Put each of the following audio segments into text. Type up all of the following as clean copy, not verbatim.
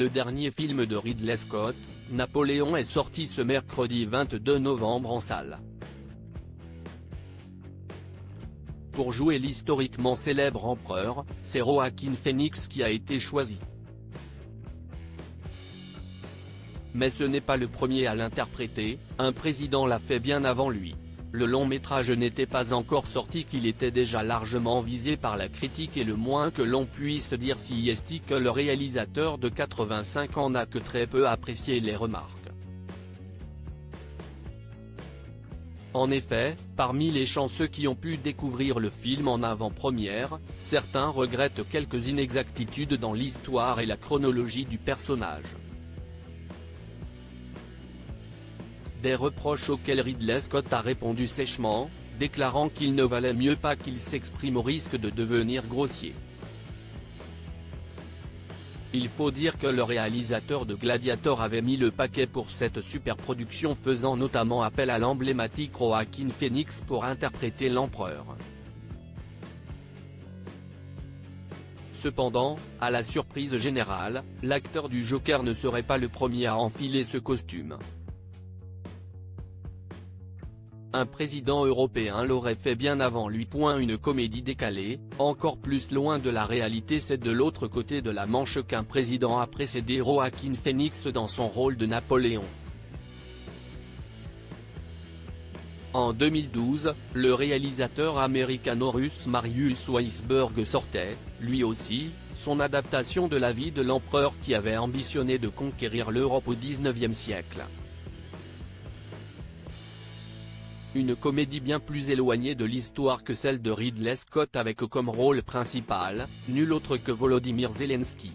Le dernier film de Ridley Scott, Napoléon, est sorti ce mercredi 22 novembre en salle. Pour jouer l'historiquement célèbre empereur, c'est Joaquin Phoenix qui a été choisi. Mais ce n'est pas le premier à l'interpréter, un président l'a fait bien avant lui. Le long métrage n'était pas encore sorti qu'il était déjà largement visé par la critique et le moins que l'on puisse dire si est que le réalisateur de 85 ans n'a que très peu apprécié les remarques. En effet, parmi les chanceux qui ont pu découvrir le film en avant-première, certains regrettent quelques inexactitudes dans l'histoire et la chronologie du personnage. Des reproches auxquels Ridley Scott a répondu sèchement, déclarant qu'il ne valait mieux pas qu'il s'exprime au risque de devenir grossier. Il faut dire que le réalisateur de Gladiator avait mis le paquet pour cette superproduction, faisant notamment appel à l'emblématique Joaquin Phoenix pour interpréter l'empereur. Cependant, à la surprise générale, l'acteur du Joker ne serait pas le premier à enfiler ce costume. Un président européen l'aurait fait bien avant lui. Une comédie décalée, encore plus loin de la réalité. C'est de l'autre côté de la Manche qu'un président a précédé Joaquin Phoenix dans son rôle de Napoléon. En 2012, le réalisateur américano-russe Mariusz Weisberg sortait, lui aussi, son adaptation de la vie de l'empereur qui avait ambitionné de conquérir l'Europe au XIXe siècle. Une comédie bien plus éloignée de l'histoire que celle de Ridley Scott, avec comme rôle principal, nul autre que Volodymyr Zelensky.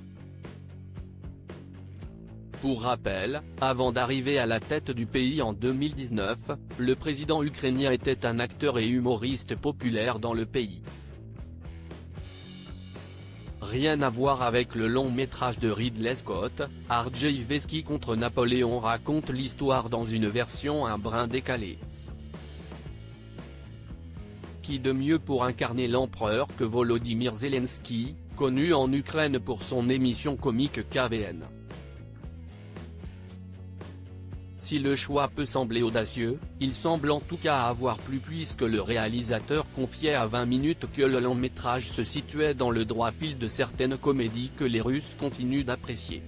Pour rappel, avant d'arriver à la tête du pays en 2019, le président ukrainien était un acteur et humoriste populaire dans le pays. Rien à voir avec le long métrage de Ridley Scott, Ardjejewski contre Napoléon raconte l'histoire dans une version un brin décalée. Qui de mieux pour incarner l'empereur que Volodymyr Zelensky, connu en Ukraine pour son émission comique KVN. Si le choix peut sembler audacieux, il semble en tout cas avoir plu, puisque le réalisateur confiait à 20 minutes que le long métrage se situait dans le droit fil de certaines comédies que les Russes continuent d'apprécier.